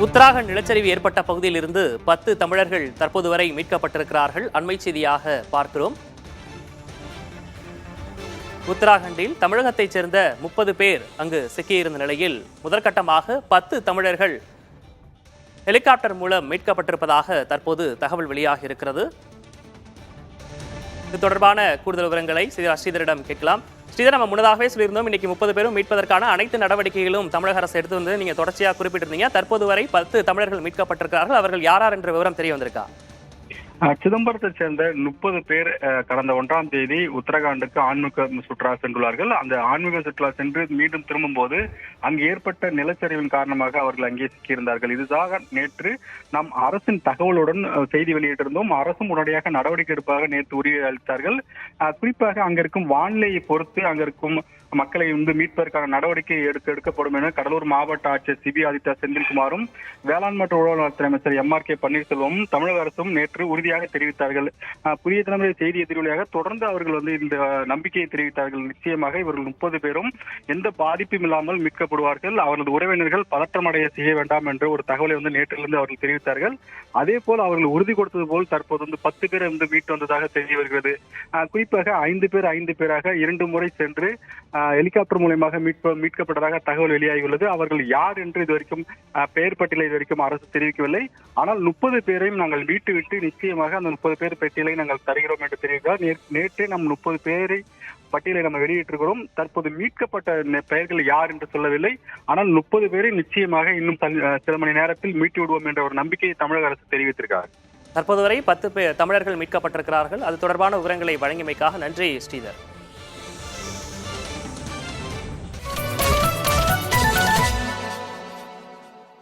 உத்தராகண்ட் நிலச்சரிவு ஏற்பட்ட பகுதியில் இருந்து 10 தமிழர்கள் தற்போது வரை மீட்கப்பட்டிருக்கிறார்கள். அண்மை செய்தியாக பார்க்கிறோம். உத்தராகண்டில் தமிழகத்தைச் சேர்ந்த 30 பேர் அங்கு சிக்கியிருந்த நிலையில் முதற்கட்டமாக 10 தமிழர்கள் ஹெலிகாப்டர் மூலம் மீட்கப்பட்டிருப்பதாக தற்போது தகவல் வெளியாகி இருக்கிறது. இது தொடர்பான கூடுதல் விவரங்களை ஸ்ரீதரிடம் கேட்கலாம். ஸ்ரீதர், நம்ம முன்னதாகவே சொல்லியிருந்தோம், இன்னைக்கு 30 பேரும் மீட்பதற்கான அனைத்து நடவடிக்கைகளும் தமிழக அரசு எடுத்து வந்து நீங்க தொடர்ச்சியாக குறிப்பிட்டிருந்தீங்க. தற்போது வரை 10 தமிழர்கள் மீட்கப்பட்டிருக்கிறார்கள். அவர்கள் யார் என்ற விவரம் தெரிய வந்திருக்கா? சிதம்பரத்தை சேர்ந்த 30 பேர் கடந்த 1ஆம் தேதி உத்தரகாண்டுக்கு ஆன்மீக சுற்றுலா சென்றுள்ளார்கள். அந்த ஆன்மீக சுற்றுலா சென்று மீண்டும் திரும்பும் போது அங்கு ஏற்பட்ட நிலச்சரிவின் காரணமாக அவர்கள் அங்கே சிக்கியிருந்தார்கள். இதுதாக நேற்று நாம் அரசின் தகவலுடன் செய்தி வெளியிட்டிருந்தோம். அரசும் உடனடியாக நடவடிக்கை எடுப்பதாக நேற்று உறுதி அளித்தார்கள். குறிப்பாக அங்கிருக்கும் வானிலையை பொறுத்து அங்கிருக்கும் மக்களை மீட்பதற்கான நடவடிக்கை எடுக்கப்படும் என கடலூர் மாவட்ட ஆட்சியர் சிபி ஆதித்யா செந்தில்குமாரும் வேளாண் மற்றும் உழவர் நலத்துறை அமைச்சர் MRK பன்னீர்செல்வமும் தமிழக அரசும் நேற்று உறுதியாக தெரிவித்தார்கள். புதிய தலைமுறை செய்தி எதிரொலியாக தொடர்ந்து அவர்கள் இந்த நம்பிக்கையை தெரிவித்தார்கள். நிச்சயமாக இவர்கள் 30 பேரும் எந்த பாதிப்பும் இல்லாமல் மீட்கப்படுவார்கள். அவர்களது உறவினர்கள் பதற்றமடைய செய்ய வேண்டாம் என்ற ஒரு தகவலை நேற்றிலிருந்து அவர்கள் தெரிவித்தார்கள். அதே போல் அவர்கள் உறுதி கொடுத்தது போல் தற்போது 10 பேர் மீட்டு வந்ததாக தெரிய வருகிறது. குறிப்பாக 5 பேராக 2 முறை சென்று ஹெலிகாப்டர் மூலமாக மீட்கப்பட்டதாக தகவல் வெளியாகியுள்ளது. அவர்கள் யார் என்று இதுவரைக்கும் பெயர் பட்டியலை இதுவரைக்கும் அரசு தெரிவிக்கவில்லை. ஆனால் 30 பேரையும் நாங்கள் மீட்டுவிட்டு நிச்சயமாக அந்த 30 பேர் பட்டியலை நாங்கள் தருகிறோம் என்று தெரிவித்தார். நேற்றே நம் 30 பேரை பட்டியலை நம்ம வெளியிட்டிருக்கிறோம். தற்போது மீட்கப்பட்ட பெயர்கள் யார் என்று சொல்லவில்லை. ஆனால் 30 பேரை நிச்சயமாக இன்னும் சில மணி நேரத்தில் மீட்டு விடுவோம் என்ற ஒரு நம்பிக்கையை தமிழக அரசு தெரிவித்திருக்கிறார். தற்போது வரை 10 தமிழர்கள் மீட்கப்பட்டிருக்கிறார்கள். அது தொடர்பான விவரங்களை வழங்கியமைக்காக நன்றி ஸ்ரீதர்.